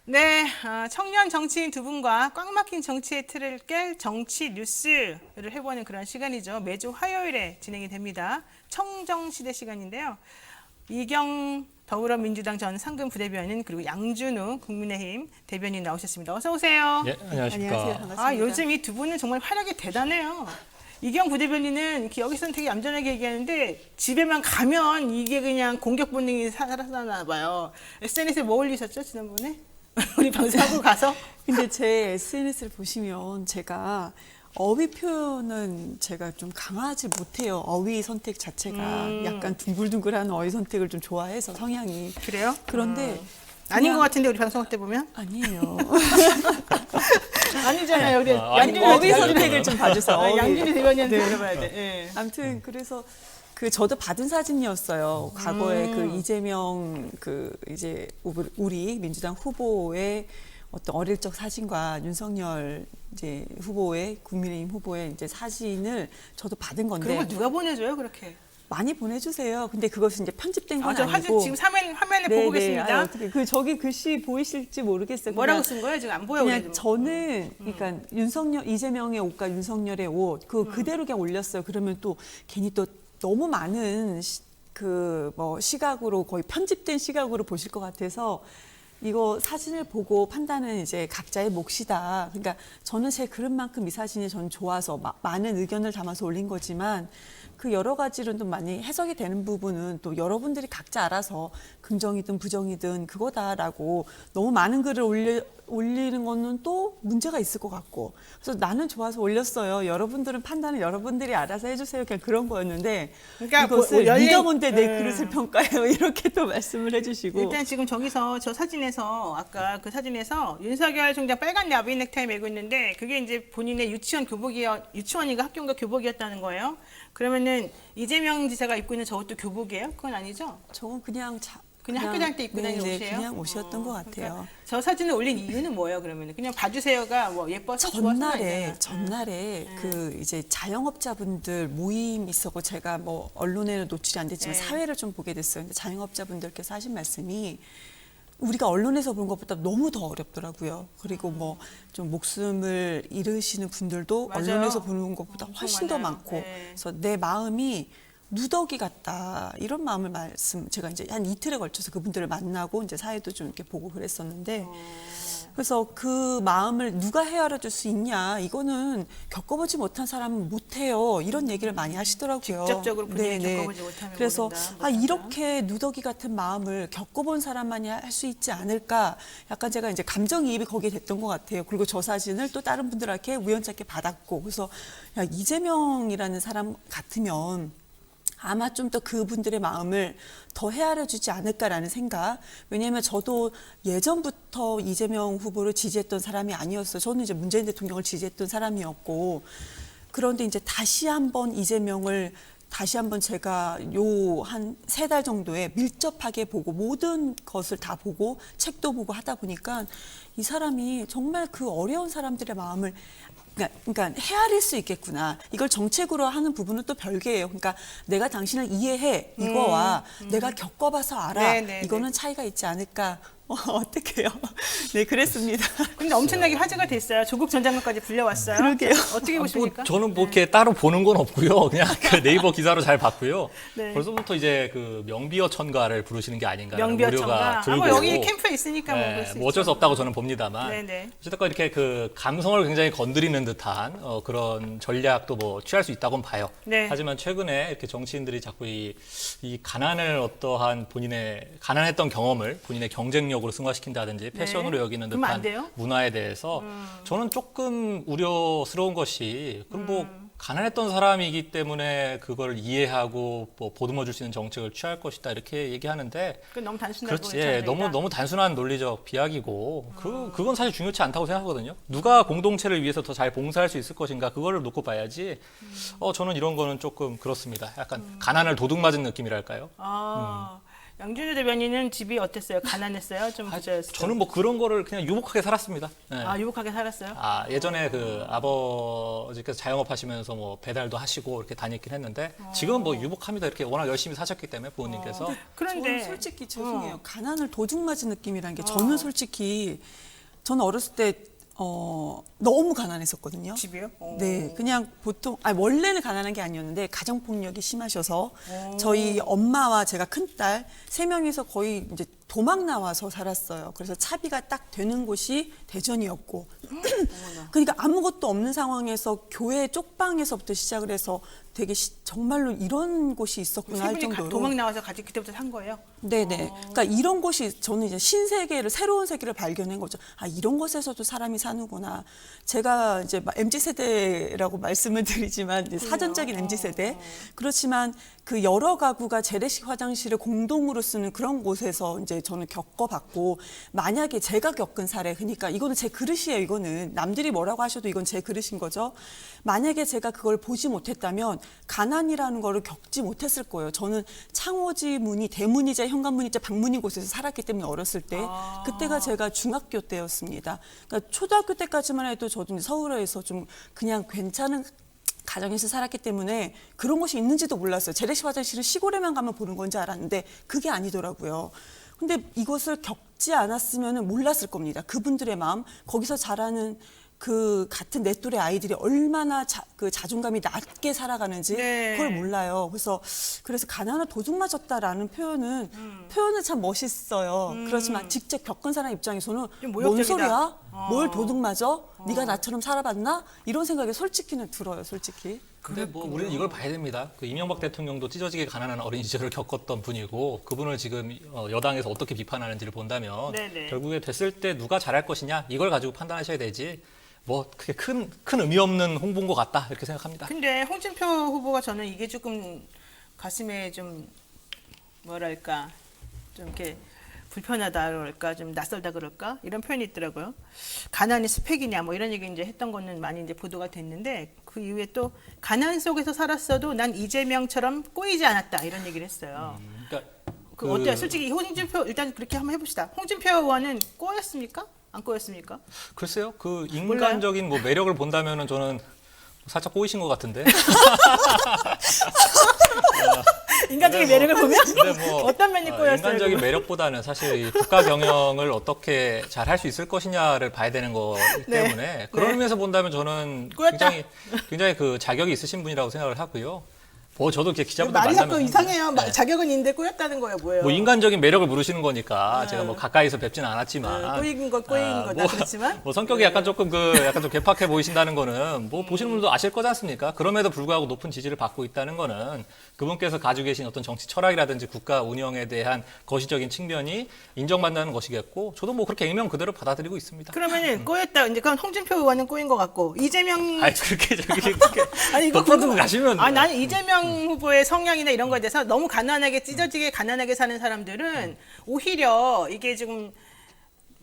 네, 청년 정치인 두 분과 꽉 막힌 정치의 틀을 깰 정치 뉴스를 해보는 그런 시간이죠. 매주 화요일에 진행이 됩니다. 청정시대 시간인데요. 이경 더불어민주당 전 상근 부대변인 그리고 양준우 국민의힘 대변인 나오셨습니다. 어서 오세요. 예, 안녕하십니까. 안녕하세요. 반갑습니다. 요즘 이 두 분은 정말 활약이 대단해요. 이경 부대변인은 이렇게 여기서는 되게 얌전하게 얘기하는데 집에만 가면 이게 그냥 공격 본능이 살아나나 봐요. SNS에 뭐 올리셨죠, 지난번에? 우리 방송하고 가서? 근데 제 SNS를 보시면 제가 어휘 표현은 제가 좀 강하지 못해요. 어휘 선택 자체가 약간 둥글둥글한 어휘 선택을 좀 좋아해서 성향이. 그래요? 그런데 아닌 그냥- 것 같은데 우리 방송할 때 보면? 아니에요. 아니잖아요. 우리 아닌 것 어휘 같아요. 선택을 좀 봐주세요. 어휘. 양준이 대변인한테 물어봐야 돼. 예. 아무튼 그래서 그 저도 받은 사진이었어요. 과거에 그 이재명 그 이제 우리 민주당 후보의 어떤 어릴 적 사진과 윤석열 이제 후보의 국민의힘 후보의 이제 사진을 저도 받은 건데 그런 걸 누가 보내줘요, 그렇게? 많이 보내주세요. 근데 그것은 이제 편집된 건 저 아니고. 지금 화면에 네, 보고 네. 계십니다. 아유, 어떻게 그 저기 글씨 보이실지 모르겠어요. 뭐라고 그냥 쓴 거예요? 지금 안 보여. 그냥 우리도. 저는 그러니까 이재명의 옷과 윤석열의 옷 그대로 그냥 올렸어요. 그러면 또 괜히 또 너무 많은 그 뭐 시각으로 거의 편집된 시각으로 보실 것 같아서 이거 사진을 보고 판단은 이제 각자의 몫이다. 그러니까 저는 제 그릇만큼 이 사진이 저는 좋아서 많은 의견을 담아서 올린 거지만 그 여러 가지로 좀 많이 해석이 되는 부분은 또 여러분들이 각자 알아서 긍정이든 부정이든 그거다라고 너무 많은 글을 올리는 거는 또 문제가 있을 것 같고 그래서 나는 좋아서 올렸어요. 여러분들은 판단을 여러분들이 알아서 해주세요. 그냥 그런 거였는데 그러니까 이것을 열린- 네가 뭔데 내 네. 그릇을 평가해요. 이렇게 또 말씀을 해주시고 일단 지금 저기서 저 사진에서 아까 그 사진에서 윤석열 총장 빨간 야비 넥타이 메고 있는데 그게 이제 본인의 유치원인가 학교인가 교복이었다는 거예요. 그러면은 이재명 지사가 입고 있는 저것도 교복이에요? 그건 아니죠? 저건 그냥 학교 다닐 때 입고 다니는 네, 옷이에요? 그냥 옷이었던 것 같아요. 그러니까 저 사진을 올린 이유는 뭐예요? 그러면 그냥 봐주세요가 뭐 예뻐서 좋아서 전날에 그 이제 자영업자분들 모임 있었고 제가 뭐 언론에는 노출이 안 됐지만 네. 사회를 좀 보게 됐어요. 근데 자영업자분들께서 하신 말씀이 우리가 언론에서 본 것보다 너무 더 어렵더라고요. 그리고 뭐 좀 목숨을 잃으시는 분들도 맞아요. 언론에서 보는 것보다 엄청 훨씬 더 많아요. 많고 네. 그래서 내 마음이 누더기 같다 이런 마음을 제가 이제 한 이틀에 걸쳐서 그분들을 만나고 이제 사회도 좀 이렇게 보고 그랬었는데 그래서 그 마음을 누가 헤아려 줄 수 있냐 이거는 겪어보지 못한 사람은 못해요 이런 얘기를 많이 하시더라고요. 직접적으로 본인이 겪어보지 못하면 그래서 모른다, 이렇게 누더기 같은 마음을 겪어본 사람만이 할 수 있지 않을까 약간 제가 이제 감정이입이 거기에 됐던 것 같아요. 그리고 저 사진을 또 다른 분들한테 우연찮게 받았고 그래서 야 이재명이라는 사람 같으면 아마 좀 더 그분들의 마음을 더 헤아려 주지 않을까라는 생각. 왜냐하면 저도 예전부터 이재명 후보를 지지했던 사람이 아니었어요. 저는 이제 문재인 대통령을 지지했던 사람이었고 그런데 이제 다시 한번 제가 요 한 3달 정도에 밀접하게 보고 모든 것을 다 보고 책도 보고 하다 보니까 이 사람이 정말 그 어려운 사람들의 마음을 그러니까 헤아릴 수 있겠구나. 이걸 정책으로 하는 부분은 또 별개예요. 그러니까 내가 당신을 이해해 이거와 내가 겪어봐서 알아 이거는 차이가 있지 않을까. 어떡해요. 네, 그랬습니다. 근데 엄청나게 화제가 됐어요. 조국 전 장관까지 불려왔어요. 그러게요. 어떻게 보십니까? 저는 뭐 이렇게 따로 보는 건 없고요. 그냥 그 네이버 기사로 잘 봤고요. 네. 벌써부터 이제 그 명비어 천가를 부르시는 게 아닌가 하는 명비어천가. 우려가 들고. 뭐 여기 캠프에 있으니까 뭐 네, 그럴 수 뭐 어쩔 수 있죠. 없다고 저는 봅니다만. 네네. 어쨌든 이렇게 그 감성을 굉장히 건드리는 듯한 그런 전략도 뭐 취할 수 있다고는 봐요. 네. 하지만 최근에 이렇게 정치인들이 자꾸 이 가난을 어떠한 본인의 가난했던 경험을 본인의 경쟁력으로 승화시킨다든지 패션으로 여기는 그러면 안 듯한 돼요? 문화에 대해서 저는 조금 우려스러운 것이 그럼 뭐 가난했던 사람이기 때문에 그걸 이해하고 뭐 보듬어 줄 수 있는 정책을 취할 것이다 이렇게 얘기하는데 그건 너무 단순하고 그렇지. 예, 너무 전형적이다. 너무 단순한 논리적 비약이고 그건 사실 중요치 않다고 생각하거든요. 누가 공동체를 위해서 더 잘 봉사할 수 있을 것인가 그거를 놓고 봐야지. 저는 이런 거는 조금 그렇습니다. 약간 가난을 도둑맞은 느낌이랄까요? 양준호 대변인은 집이 어땠어요? 가난했어요? 좀 아, 부자였어요? 저는 뭐 그런 거를 그냥 유복하게 살았습니다. 네. 아, 유복하게 살았어요? 예전에 그 아버지께서 자영업 하시면서 뭐 배달도 하시고 이렇게 다녔긴 했는데 지금은 뭐 유복합니다. 이렇게 워낙 열심히 사셨기 때문에 부모님께서. 그런데 저는 솔직히 죄송해요. 가난을 도둑맞은 느낌이라는 게 저는 솔직히 저는 어렸을 때 너무 가난했었거든요. 집이요? 네, 그냥 보통 원래는 가난한 게 아니었는데 가정 폭력이 심하셔서 저희 엄마와 제가 큰딸 3명이서 거의 이제 도망 나와서 살았어요. 그래서 차비가 딱 되는 곳이 대전이었고, 그러니까 아무것도 없는 상황에서 교회 쪽방에서부터 시작을 해서 되게 정말로 이런 곳이 있었구나 할 정도로. 도망 나와서 같이 그때부터 산 거예요? 네네. 그러니까 이런 곳이 저는 이제 신세계를 새로운 세계를 발견한 거죠. 이런 곳에서도 사람이 사는구나. 제가 이제 MZ 세대라고 말씀을 드리지만 이제 사전적인 MZ 세대. 그렇지만 그 여러 가구가 재래식 화장실을 공동으로 쓰는 그런 곳에서 이제 저는 겪어봤고, 만약에 제가 겪은 사례, 그러니까 이거는 제 그릇이에요. 이거는 남들이 뭐라고 하셔도 이건 제 그릇인 거죠. 만약에 제가 그걸 보지 못했다면 가난이라는 거를 겪지 못했을 거예요. 저는 창호지 문이 대문이자 현관문이자 방문인 곳에서 살았기 때문에 어렸을 때 그때가 제가 중학교 때였습니다. 그러니까 초등학교 때까지만 해도 저도 이제 서울에서 좀 그냥 괜찮은 가정에서 살았기 때문에 그런 것이 있는지도 몰랐어요. 재래식 화장실은 시골에만 가면 보는 건지 알았는데 그게 아니더라고요. 근데 이것을 겪지 않았으면 몰랐을 겁니다. 그분들의 마음, 거기서 자라는 그 같은 내 또래 아이들이 얼마나 그 자존감이 낮게 살아가는지 네. 그걸 몰라요. 그래서 가난을 도둑맞았다라는 표현은 참 멋있어요. 그렇지만 직접 겪은 사람 입장에서는 좀 뭔 모욕적이다. 소리야? 뭘 도둑맞아? 네가 나처럼 살아봤나? 이런 생각이 솔직히는 들어요, 솔직히. 근데 뭐 우리는 이걸 봐야 됩니다. 그 이명박 대통령도 찢어지게 가난한 어린 시절을 겪었던 분이고 그분을 지금 여당에서 어떻게 비판하는지를 본다면 네네. 결국에 됐을 때 누가 잘할 것이냐 이걸 가지고 판단하셔야 되지. 뭐 그게 큰 의미 없는 홍보인 것 같다 이렇게 생각합니다. 근데 홍준표 후보가 저는 이게 조금 가슴에 좀 뭐랄까 좀 이렇게 불편하다 그럴까 좀 낯설다 그럴까 이런 표현이 있더라고요. 가난이 스펙이냐 뭐 이런 얘기 이제 했던 거는 많이 이제 보도가 됐는데 그 이후에 또 가난 속에서 살았어도 난 이재명처럼 꼬이지 않았다 이런 얘기를 했어요. 그러니까 그 어때요? 솔직히 홍준표 일단 그렇게 한번 해봅시다. 홍준표 의원은 꼬였습니까? 안 꼬였습니까? 글쎄요, 그 인간적인 뭐 매력을 본다면은 저는 살짝 꼬이신 것 같은데. 인간적인 네, 매력을 보면 근데 뭐, 어떤 면이 꼬였어요? 인간적인 그거? 매력보다는 사실 이 국가 경영을 어떻게 잘 할 수 있을 것이냐를 봐야 되는 거기 네. 때문에 그런 네. 의미에서 본다면 저는 꼬였다. 굉장히 그 자격이 있으신 분이라고 생각을 하고요. 뭐 저도 이렇게 기자분들 말이 자꾸 만나면 이상해요. 네. 자격은 있는데 꼬였다는 거예요, 뭐예요? 뭐 인간적인 매력을 물으시는 거니까 제가 뭐 가까이서 뵙지는 않았지만 꼬인 거 꼬인 거다 그렇지만 뭐 성격이 약간 조금 약간 좀 개팍해 보이신다는 거는 뭐 보시는 분들도 아실 거지 않습니까? 그럼에도 불구하고 높은 지지를 받고 있다는 거는 그분께서 가지고 계신 어떤 정치 철학이라든지 국가 운영에 대한 거시적인 측면이 인정받는 것이겠고 저도 뭐 그렇게 액면 그대로 받아들이고 있습니다. 그러면은 꼬였다. 이제 그럼 홍준표 의원은 꼬인 것 같고 이재명 아니 그렇게 아니 이거 덕분에 궁금- 가시면 아 나는 이재명 후보의 성향이나 이런 거에 대해서 너무 가난하게 찢어지게 가난하게 사는 사람들은 오히려 이게 지금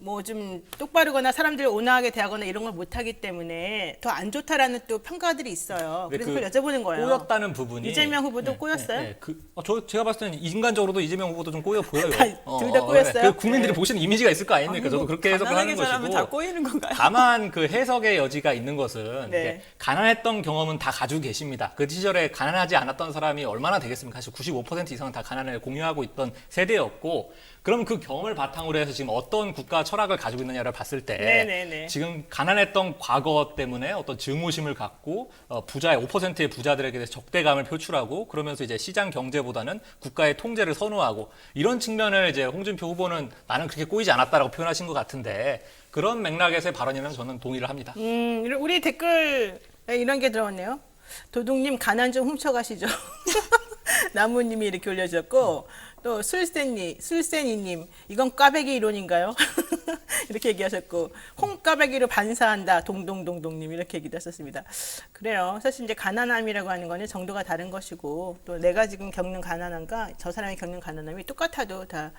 뭐 좀 똑바르거나 사람들 온화하게 대하거나 이런 걸 못하기 때문에 더 안 좋다라는 또 평가들이 있어요. 네, 그래서 그 그걸 여쭤보는 거예요. 꼬였다는 부분이 이재명 후보도 꼬였어요? 제가 봤을 때는 인간적으로도 이재명 후보도 좀 꼬여 보여요. 둘다 꼬였어요? 그 국민들이 네. 보시는 이미지가 있을 거 아닙니까? 저도 그렇게 해석을 하는 가난하게 자라면 것이고. 다 꼬이는 건가요? 다만 그 해석의 여지가 있는 것은 네. 이제 가난했던 경험은 다 가지고 계십니다. 그 시절에 가난하지 않았던 사람이 얼마나 되겠습니까? 사실 95% 이상은 다 가난을 공유하고 있던 세대였고 그럼 그 경험을 바탕으로 해서 지금 어떤 국가 철학을 가지고 있느냐를 봤을 때 네네네. 지금 가난했던 과거 때문에 어떤 증오심을 갖고 부자의 5%의 부자들에게 대해서 적대감을 표출하고 그러면서 이제 시장 경제보다는 국가의 통제를 선호하고 이런 측면을 이제 홍준표 후보는 나는 그렇게 꼬이지 않았다라고 표현하신 것 같은데 그런 맥락에서의 발언이라면 저는 동의를 합니다. 우리 댓글에 이런 게 들어왔네요. 도둑님 가난 좀 훔쳐가시죠. 나무님이 이렇게 올려주셨고 또 술센이님 이건 꽈배기 이론인가요? 이렇게 얘기하셨고 홍꽈배기로 반사한다 동동동동님 이렇게 얘기도 하셨습니다. 그래요. 사실 이제 가난함이라고 하는 거는 정도가 다른 것이고 또 내가 지금 겪는 가난함과 저 사람이 겪는 가난함이 똑같아도 다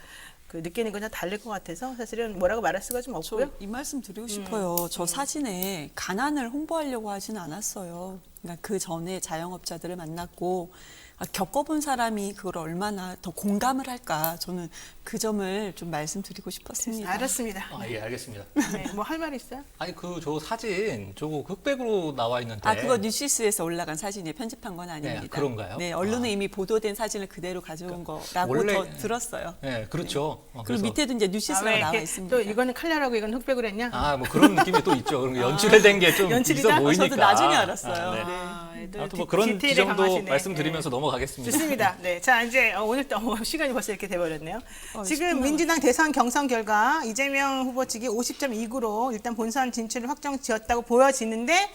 그 느끼는 건 다 다를 것 같아서 사실은 뭐라고 말할 수가 좀 없고요. 저 이 말씀 드리고 싶어요. 저 사진에 가난을 홍보하려고 하지는 않았어요. 그러니까 그 전에 자영업자들을 만났고 겪어본 사람이 그걸 얼마나 더 공감을 할까 저는 그 점을 좀 말씀드리고 싶었습니다. 알았습니다. 예, 알겠습니다. 네, 뭐 할 말 있어요? 아니 저 사진 저거 흑백으로 나와 있는데. 그거 뉴시스에서 올라간 사진이 편집한 건 아닙니다. 네, 그런가요? 네, 언론에 이미 보도된 사진을 그대로 가져온 거라고 원래- 저 들었어요. 네, 그렇죠. 그리고 그래서- 밑에도 이제 뉴시스가 왜 나와 이렇게 있습니다. 또 이거는 칼라라고 이건 흑백으로 했냐? 뭐 그런 느낌이 또 있죠. 그런 게 연출된 게 좀 연출이다? 있어 보이니까. 저도 나중에 알았어요. 네. 또 아무튼 뭐 그런 디테일에 지점도 강하시네. 말씀드리면서 넘어가겠습니다. 좋습니다. 네, 자 이제 오늘 또 시간이 벌써 이렇게 돼버렸네요. 지금 10분 민주당 대선 경선 결과 이재명 후보 측이 50.29로 일단 본선 진출을 확정지었다고 보여지는데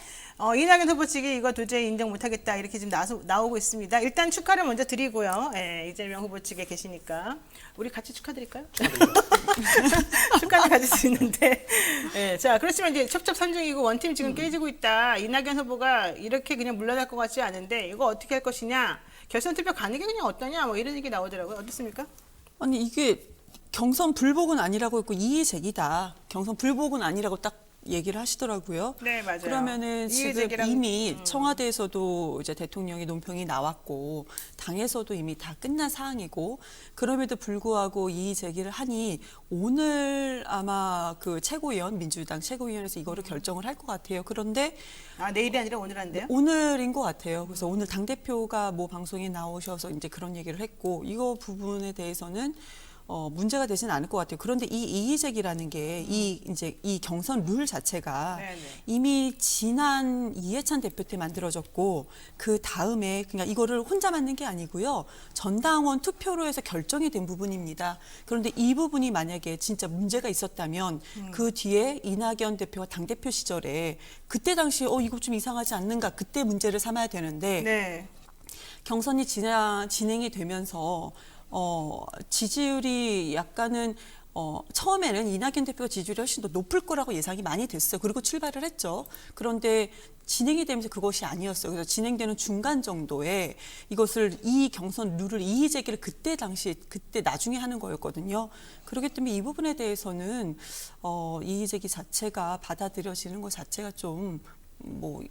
이낙연 후보 측이 이거 도저히 인정 못하겠다 이렇게 지금 나오고 있습니다. 일단 축하를 먼저 드리고요. 예, 이재명 후보 측에 계시니까 우리 같이 축하드릴까요? 축하는 가질 수 있는데. 예, 자 그렇지만 이제 첩첩산중이고 원팀 지금 깨지고 있다. 이낙연 후보가 이렇게 그냥 물러날 것 같지 않은데 이거 어떻게 할 것이냐? 결선 투표 가는 게 그냥 어떠냐? 뭐 이런 얘기 나오더라고요. 어떻습니까? 아니 이게 경선 불복은 아니라고 했고 이의제기다. 경선 불복은 아니라고 딱 얘기를 하시더라고요. 네, 맞아요. 그러면은 지금 이의제기랑- 이미 청와대에서도 이제 대통령의 논평이 나왔고 당에서도 이미 다 끝난 사항이고 그럼에도 불구하고 이의 제기를 하니 오늘 아마 그 최고위원 민주당 최고위원회에서 이거를 결정을 할 것 같아요. 그런데 내일이 아니라 오늘 한대요? 오늘인 것 같아요. 그래서 오늘 당 대표가 뭐 방송에 나오셔서 이제 그런 얘기를 했고 이거 부분에 대해서는 문제가 되지는 않을 것 같아요. 그런데 이 이의제기라는 게 이 경선 룰 자체가 네네. 이미 지난 이해찬 대표 때 만들어졌고 그 다음에 그냥 이거를 혼자 만든 게 아니고요. 전당원 투표로 해서 결정이 된 부분입니다. 그런데 이 부분이 만약에 진짜 문제가 있었다면 그 뒤에 이낙연 대표가 당 대표 시절에 그때 당시 이거 좀 이상하지 않는가 그때 문제를 삼아야 되는데 네. 경선이 진행이 되면서 지지율이 약간은 처음에는 이낙연 대표가 지지율이 훨씬 더 높을 거라고 예상이 많이 됐어요. 그리고 출발을 했죠. 그런데 진행이 되면서 그것이 아니었어요. 그래서 진행되는 중간 정도에 이 경선 룰을 이의 제기를 그때 나중에 하는 거였거든요. 그렇기 때문에 이 부분에 대해서는 이의 제기 자체가 받아들여지는 것 자체가 좀 뭐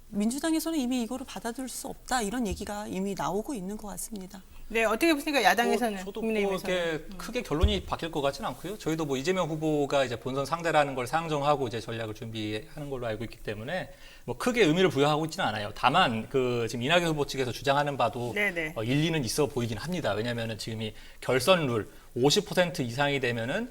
민주당에서는 이미 이거를 받아들일 수 없다 이런 얘기가 이미 나오고 있는 것 같습니다. 네, 어떻게 보십니까? 야당에서는, 저도 국민의힘에서는. 이렇게 크게 결론이 바뀔 것 같지는 않고요. 저희도 뭐 이재명 후보가 이제 본선 상대라는 걸 상정하고 이제 전략을 준비하는 걸로 알고 있기 때문에 뭐 크게 의미를 부여하고 있지는 않아요. 다만 지금 이낙연 후보 측에서 주장하는 바도 네네. 일리는 있어 보이긴 합니다. 왜냐하면은 지금 이 결선 룰 50% 이상이 되면은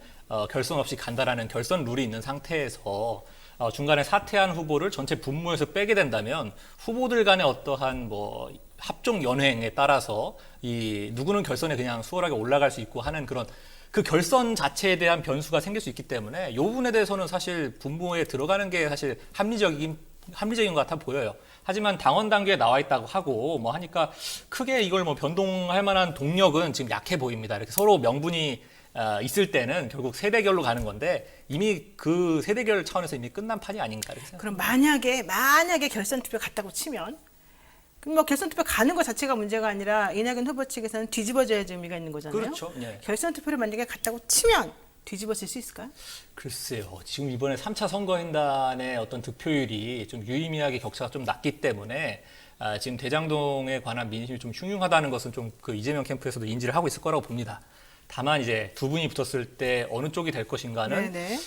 결선 없이 간다라는 결선 룰이 있는 상태에서 중간에 사퇴한 후보를 전체 분모에서 빼게 된다면 후보들 간의 어떠한 뭐 합종 연횡에 따라서 누구는 결선에 그냥 수월하게 올라갈 수 있고 하는 그런 그 결선 자체에 대한 변수가 생길 수 있기 때문에 이 부분에 대해서는 사실 분모에 들어가는 게 사실 합리적인 것 같아 보여요. 하지만 당원 단계에 나와 있다고 하고 뭐 하니까 크게 이걸 뭐 변동할 만한 동력은 지금 약해 보입니다. 이렇게 서로 명분이 있을 때는 결국 세대결로 가는 건데 이미 그 세대결 차원에서 이미 끝난 판이 아닌가 이렇게 생각합니다. 그럼 만약에 결선 투표 갔다고 치면 그럼 뭐 결선 투표 가는 것 자체가 문제가 아니라 이낙연 후보 측에서는 뒤집어져야지 의미가 있는 거잖아요. 그렇죠. 예. 결선 투표를 만약에 갔다고 치면 뒤집어질 수 있을까요? 글쎄요. 지금 이번에 3차 선거인단의 어떤 득표율이 좀 유의미하게 격차가 좀 났기 때문에 지금 대장동에 관한 민심이 좀 흉흉하다는 것은 좀 그 이재명 캠프에서도 인지를 하고 있을 거라고 봅니다. 다만 이제 두 분이 붙었을 때 어느 쪽이 될 것인가는 네네.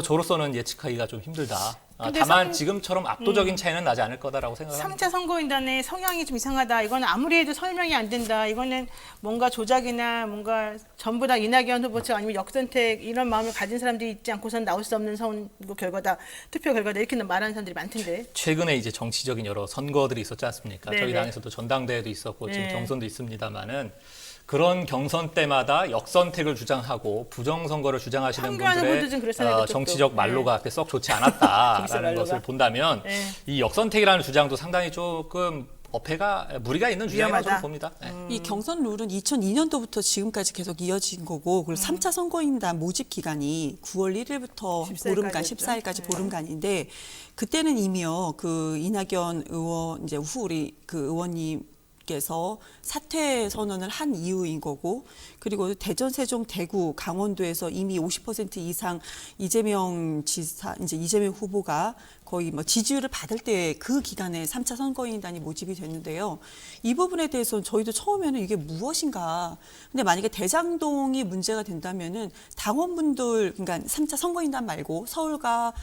저로서는 예측하기가 좀 힘들다. 근데 다만 지금처럼 압도적인 차이는 나지 않을 거다라고 생각합니다. 3차 선거인단의 성향이 좀 이상하다. 이건 아무리 해도 설명이 안 된다. 이거는 뭔가 조작이나 뭔가 전부 다 이낙연 후보 측 아니면 역선택 이런 마음을 가진 사람들이 있지 않고선 나올 수 없는 선거 결과다. 투표 결과다. 이렇게 말하는 사람들이 많던데. 최근에 이제 정치적인 여러 선거들이 있었지 않습니까? 네네. 저희 당에서도 전당대회도 있었고 지금 네. 경선도 있습니다만은 그런 경선 때마다 역선택을 주장하고 부정선거를 주장하시는 황교안 후보도 좀 분들의 그렇잖아요, 그쪽도. 정치적 말로가 썩 좋지 정치적 않았다라는 말로가. 것을 본다면 네. 이 역선택이라는 주장도 상당히 조금 무리가 있는 주장이라고 저는 위험하다. 봅니다. 네. 이 경선 룰은 2002년도부터 지금까지 계속 이어진 거고 그리고 3차 선거인단 모집 기간이 9월 1일부터 14일까지 보름간 였죠. 14일까지 네. 보름간인데 그때는 이미요 그 이낙연 의원 이제 우리 그 의원님 의원님께서 사퇴 선언을 한 이유인 거고, 그리고 대전, 세종, 대구, 강원도에서 이미 50% 이상 이재명 지사, 이제 이재명 후보가 거의 뭐 지지율을 받을 때 그 기간에 3차 선거인단이 모집이 됐는데요. 이 부분에 대해서는 저희도 처음에는 이게 무엇인가. 근데 만약에 대장동이 문제가 된다면은 당원분들, 그러니까 3차 선거인단 말고 서울과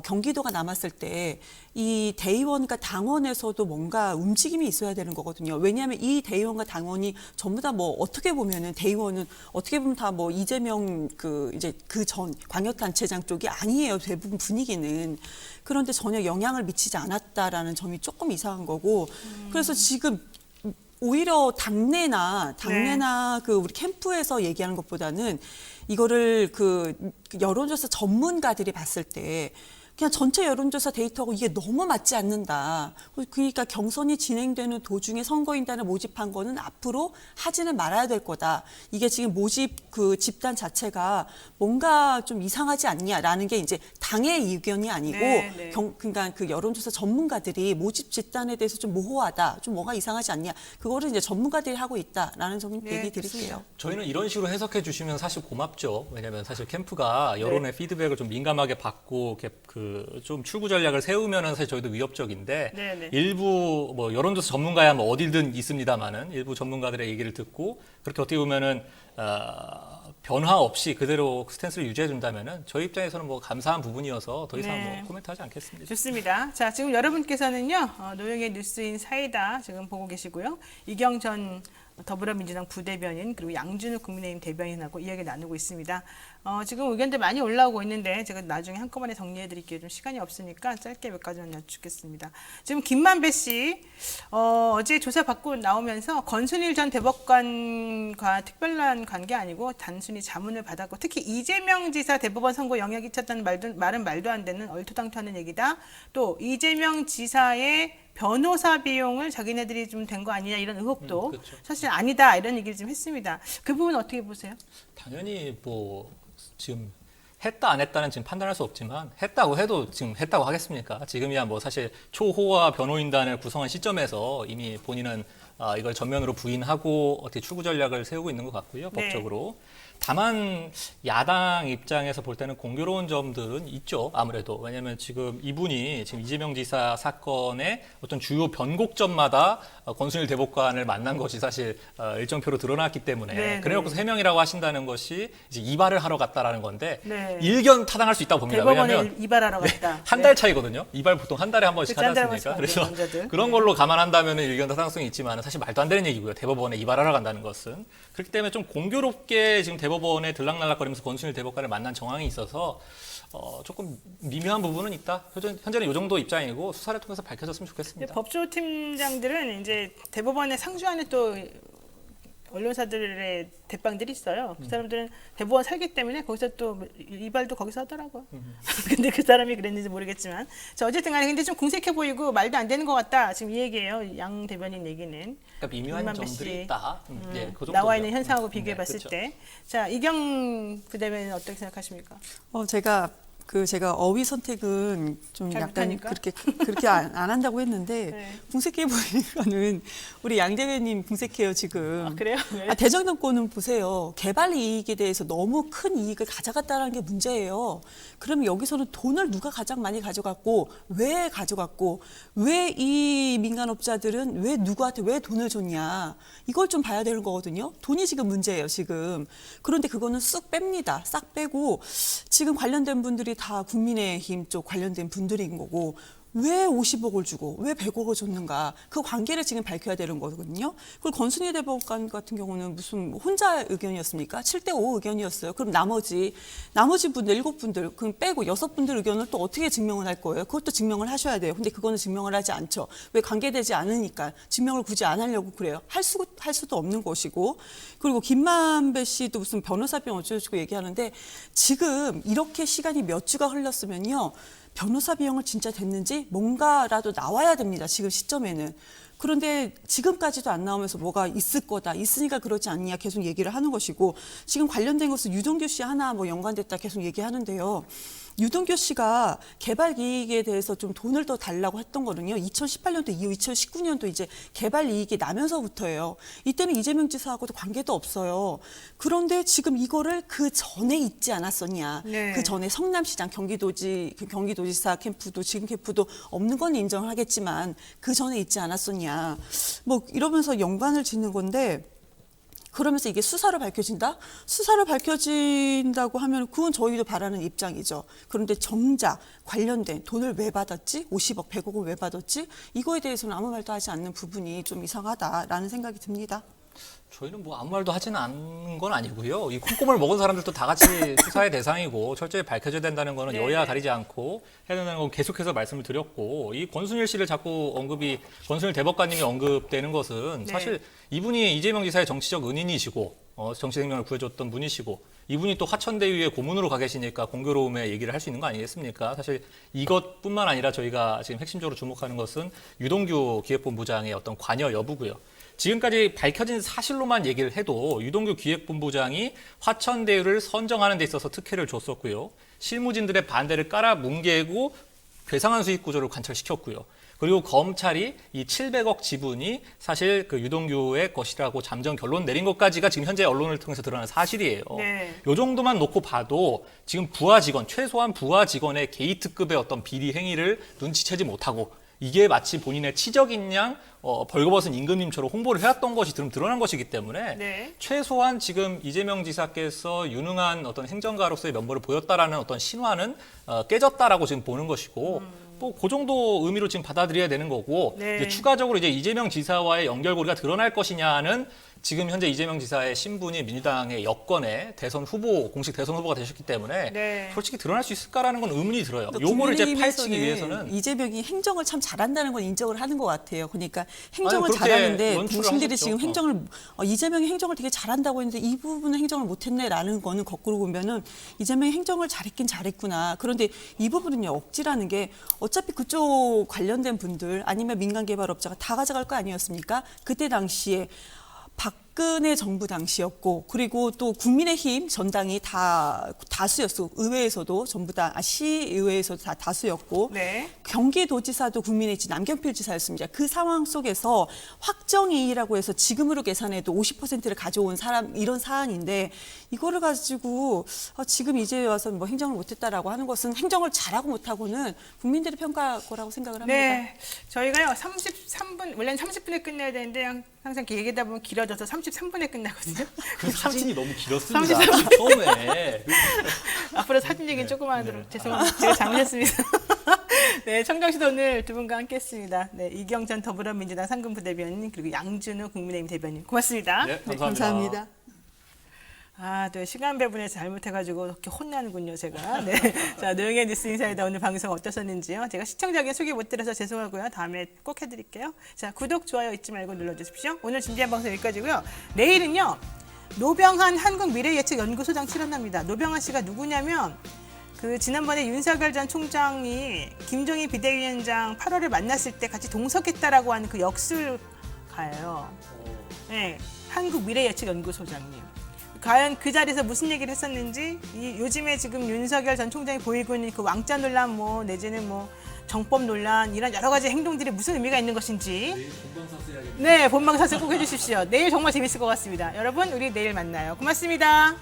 경기도가 남았을 때 이 대의원과 당원에서도 뭔가 움직임이 있어야 되는 거거든요. 왜냐하면 이 대의원과 당원이 전부 다 뭐 어떻게 보면은 대의원은 어떻게 보면 다 뭐 이재명 이제 그 전 광역단체장 쪽이 아니에요. 대부분 분위기는. 그런데 전혀 영향을 미치지 않았다라는 점이 조금 이상한 거고. 그래서 지금 오히려 당내나 그 우리 캠프에서 얘기하는 것보다는 이거를 그 여론조사 전문가들이 봤을 때 그냥 전체 여론조사 데이터하고 이게 너무 맞지 않는다. 그러니까 경선이 진행되는 도중에 선거인단을 모집한 거는 앞으로 하지는 말아야 될 거다. 이게 지금 모집 그 집단 자체가 뭔가 좀 이상하지 않냐라는 게 이제 당의 의견이 아니고 그러니까 그 여론조사 전문가들이 모집 집단에 대해서 좀 모호하다. 좀 뭐가 이상하지 않냐. 그거를 이제 전문가들이 하고 있다라는 점 얘기 드릴게요. 저희는 이런 식으로 해석해 주시면 사실 고맙죠. 왜냐하면 사실 캠프가 여론의 피드백을 좀 민감하게 받고 좀 출구 전략을 세우면은 사실 저희도 위협적인데 일부 뭐 여론조사 전문가야 뭐 어디든 있습니다만은 일부 전문가들의 얘기를 듣고 그렇게 어떻게 보면은 변화 없이 그대로 스탠스를 유지해 준다면은 저희 입장에서는 뭐 감사한 부분이어서 더 이상 뭐 코멘트하지 않겠습니다. 좋습니다. 자, 지금 여러분께서는요 노영의 뉴스인 사이다 지금 보고 계시고요. 이경 전 더불어민주당 부대변인 그리고 양준우 국민의힘 대변인하고 이야기 나누고 있습니다. 지금 의견들 많이 올라오고 있는데 제가 나중에 한꺼번에 정리해드릴게요. 좀 시간이 없으니까 짧게 몇 가지만 여쭙겠습니다. 지금 김만배 씨 어제 조사 받고 나오면서 권순일 전 대법관과 특별한 관계 아니고 단순히 자문을 받았고 특히 이재명 지사 대법원 선고 영향이 끼쳤다는 말은 말도 안 되는 얼토당토하는 얘기다. 또 이재명 지사의 변호사 비용을 자기네들이 좀 된 거 아니냐 이런 의혹도 그렇죠. 사실 아니다 이런 얘기를 좀 했습니다. 그 부분 어떻게 보세요? 당연히 뭐 지금 했다 안 했다는 지금 판단할 수 없지만 했다고 해도 지금 했다고 하겠습니까? 지금이야 뭐 사실 초호화 변호인단을 구성한 시점에서 이미 본인은 이걸 전면으로 부인하고 어떻게 출구 전략을 세우고 있는 것 같고요. 법적으로. 다만 야당 입장에서 볼 때는 공교로운 점들은 있죠. 아무래도. 왜냐하면 지금 이분이 지금 이재명 지사 사건의 어떤 주요 변곡점마다 권순일 대법관을 만난 것이 사실 일정표로 드러났기 때문에 그래놓고서 해명이라고 하신다는 것이 이제 이발을 하러 갔다라는 건데 일견 타당할 수 있다고 봅니다. 대법원에 왜냐하면 이발하러 갔다. 한 달 차이거든요. 이발 보통 한 달에 한 번씩 그렇죠. 하지 한 달에 않습니까? 한 번씩 그래서 남자들. 그런 걸로 감안한다면 일견 타당성이 있지만 사실 말도 안 되는 얘기고요. 대법원에 이발하러 간다는 것은. 그렇기 때문에 좀 공교롭게 지금 대법원에 들락날락거리면서 권순일 대법관을 만난 정황이 있어서 조금 미묘한 부분은 있다. 현재는 이 정도 입장이고 수사를 통해서 밝혀졌으면 좋겠습니다. 법조팀장들은 이제 대법원에 상주하는 또 언론사들의 대빵들이 있어요. 그 사람들은 대법원 살기 때문에 거기서 또 이발도 거기서 하더라고요. 근데 그 사람이 그랬는지 모르겠지만. 자, 어쨌든 간에 근데 좀 궁색해 보이고 말도 안 되는 것 같다. 지금 이 얘기예요. 양 대변인 얘기는. 그러니까 미묘한 점들이 있다. 예, 그 나와 있는 정도죠. 현상하고 비교해 봤을 그렇죠. 때. 자, 이경 부대변인 어떻게 생각하십니까? 제가 어휘 선택은 좀 잘 약간 못하니까? 그렇게 안 한다고 했는데 네. 궁색해 보이는 거는 우리 양 대변인 궁색해요 지금. 아, 그래요? 왜? 대정정권은 보세요. 개발 이익에 대해서 너무 큰 이익을 가져갔다는 게 문제예요. 그럼 여기서는 돈을 누가 가장 많이 가져갔고 왜 가져갔고 왜 이 민간업자들은 왜 누구한테 왜 돈을 줬냐 이걸 좀 봐야 되는 거거든요. 돈이 지금 문제예요 지금. 그런데 그거는 쑥 뺍니다. 싹 빼고 지금 관련된 분들이 다 국민의힘 쪽 관련된 분들인 거고 왜 50억을 주고 왜 100억을 줬는가 그 관계를 지금 밝혀야 되는 거거든요. 그리고 권순일 대법관 같은 경우는 무슨 혼자 의견이었습니까? 7대5 의견이었어요. 그럼 나머지 분들 7분들 그럼 빼고 6분들 의견을 또 어떻게 증명을 할 거예요? 그것도 증명을 하셔야 돼요. 근데 그거는 증명을 하지 않죠. 왜 관계되지 않으니까 증명을 굳이 안 하려고 그래요. 할 수도 없는 것이고 그리고 김만배 씨도 무슨 변호사 비용 어쩌고 얘기하는데 지금 이렇게 시간이 몇 주가 흘렀으면요. 변호사 비용을 진짜 댔는지 뭔가라도 나와야 됩니다. 지금 시점에는. 그런데 지금까지도 안 나오면서 뭐가 있을 거다. 있으니까 그렇지 않냐 계속 얘기를 하는 것이고 지금 관련된 것은 유동규 씨 하나 뭐 연관됐다 계속 얘기하는데요. 유동규 씨가 개발 이익에 대해서 좀 돈을 더 달라고 했던 거는요. 2018년도 이후 2019년도 이제 개발 이익이 나면서부터예요. 이때는 이재명 지사하고도 관계도 없어요. 그런데 지금 이거를 그 전에 있지 않았었냐. 네. 그 전에 성남시장 경기도지사 캠프도 지금 캠프도 없는 건 인정을 하겠지만 그 전에 있지 않았었냐. 뭐 이러면서 연관을 짓는 건데 그러면서 이게 수사로 밝혀진다? 수사로 밝혀진다고 하면 그건 저희도 바라는 입장이죠. 그런데 정작 관련된 돈을 왜 받았지? 50억, 100억을 왜 받았지? 이거에 대해서는 아무 말도 하지 않는 부분이 좀 이상하다라는 생각이 듭니다. 저희는 뭐 아무 말도 하지는 않은 건 아니고요. 이 콩고물 먹은 사람들도 다 같이 수사의 대상이고 철저히 밝혀져야 된다는 거는 네. 여야 가리지 않고 해야 된다는 건 계속해서 말씀을 드렸고 이 권순일 씨를 자꾸 권순일 대법관님이 언급되는 것은 네. 사실 이분이 이재명 지사의 정치적 은인이시고 정치 생명을 구해줬던 분이시고 이분이 또 화천대유의 고문으로 가 계시니까 공교로움의 얘기를 할 수 있는 거 아니겠습니까? 사실 이것뿐만 아니라 저희가 지금 핵심적으로 주목하는 것은 유동규 기획본부장의 어떤 관여 여부고요. 지금까지 밝혀진 사실로만 얘기를 해도 유동규 기획본부장이 화천대유를 선정하는 데 있어서 특혜를 줬었고요. 실무진들의 반대를 깔아뭉개고 괴상한 수익 구조를 관철시켰고요. 그리고 검찰이 이 700억 지분이 사실 그 유동규의 것이라고 잠정 결론 내린 것까지가 지금 현재 언론을 통해서 드러난 사실이에요. 네. 이 정도만 놓고 봐도 지금 부하 직원, 최소한 부하 직원의 게이트급의 어떤 비리 행위를 눈치채지 못하고 이게 마치 본인의 치적인 양 벌거벗은 임금님처럼 홍보를 해왔던 것이 드러난 것이기 때문에 네. 최소한 지금 이재명 지사께서 유능한 어떤 행정가로서의 면모를 보였다라는 어떤 신화는 깨졌다라고 지금 보는 것이고 뭐 그 정도 의미로 지금 받아들여야 되는 거고 네. 이제 추가적으로 이제 이재명 지사와의 연결고리가 드러날 것이냐는 지금 현재 이재명 지사의 신분이 민주당의 여권의 공식 대선 후보가 되셨기 때문에 네. 솔직히 드러날 수 있을까라는 건 의문이 들어요. 그러니까 요거를 이제 국민의힘에서는 파헤치기 위해서는 이재명이 행정을 참 잘한다는 건 인정을 하는 것 같아요. 그러니까 행정을 그렇게 잘하는데 연출을 당신들이 하셨죠. 지금 행정을 이재명이 행정을 되게 잘한다고 했는데 이 부분은 행정을 못했네라는 거는 거꾸로 보면은 이재명이 행정을 잘했긴 잘했구나. 그런데 이 부분은요 억지라는 게 어차피 그쪽 관련된 분들 아니면 민간개발업자가 다 가져갈 거 아니었습니까? 그때 당시에 박근혜 정부 당시였고 그리고 또 국민의힘 전당이 다 다수였고 의회에서도 전부 다 시의회에서도 다 다수였고 네. 경기도지사도 국민의힘 남경필 지사였습니다. 그 상황 속에서 확정이익이라고 해서 지금으로 계산해도 50%를 가져온 사람 이런 사안인데 이거를 가지고 지금 이제 와서 뭐 행정을 못했다라고 하는 것은 행정을 잘하고 못하고는 국민들의 평가할 거라고 생각을 합니다. 네, 저희가요 33분 원래는 30분에 끝내야 되는데 항상 이렇게 얘기하다 보면 길어져서 33분에 끝나거든요. 그 사진이 너무 길었습니다. 33분. 처음에. 앞으로 사진 얘기는 조금 하도록 죄송합니다. 제가 잘못했습니다. 네, 청정시도 오늘 두 분과 함께했습니다. 네, 이경전 더불어민주당 상근부대변인 그리고 양준우 국민의힘 대변인 고맙습니다. 네, 감사합니다. 감사합니다. 아, 또 시간 배분에서 잘못해가지고 이렇게 혼나는군요, 제가. 네. 자, 노영의 뉴스 인사이다 오늘 방송 어떠셨는지요? 제가 시청자에게 소개 못 드려서 죄송하고요. 다음에 꼭 해드릴게요. 자, 구독, 좋아요 잊지 말고 눌러주십시오. 오늘 준비한 방송 여기까지고요. 내일은요, 노병한 한국미래예측연구소장 출연합니다. 노병한 씨가 누구냐면, 지난번에 윤석열 전 총장이 김종인 비대위원장 8월에 만났을 때 같이 동석했다라고 하는 그 역술가예요. 네, 한국미래예측연구소장님. 과연 그 자리에서 무슨 얘기를 했었는지 요즘에 지금 윤석열 전 총장이 보이고 있는 그 왕자 논란 내지는 정법 논란 이런 여러 가지 행동들이 무슨 의미가 있는 것인지 네, 본방사수 꼭 해주십시오. 내일 정말 재밌을 것 같습니다. 여러분 우리 내일 만나요. 고맙습니다.